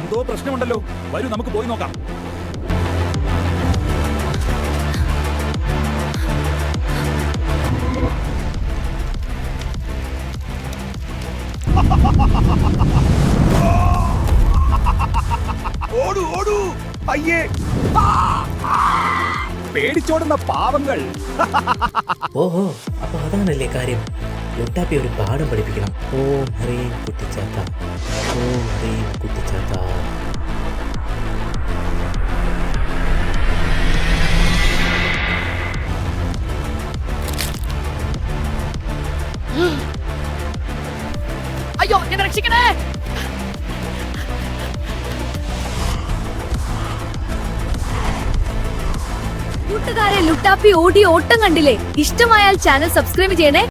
എന്തോ പ്രശ്നമുണ്ടല്ലോ. വരൂ, നമുക്ക് പോയി നോക്കാം. ഓടൂ ഓടൂ, അയ്യേ, പേടിച്ചോടുന്ന പാവങ്ങൾ. ഓഹോ, അപ്പൊ അതാണല്ലേ കാര്യം. ലുട്ടാപ്പി ഒരു പാഠം പഠിപ്പിക്കണം. ഓം ഹ്രീം കുട്ടിച്ചാത്ത, ഓം ഹ്രീം കുട്ടിച്ചാത്ത. അയ്യോ, എന്നെ രക്ഷിക്കണേ. കൂട്ടുകാരെ, ലുട്ടാപ്പി ഓടി ഓട്ടം കണ്ടില്ലേ? ഇഷ്ടമായാൽ ചാനൽ സബ്സ്ക്രൈബ് ചെയ്യണേ.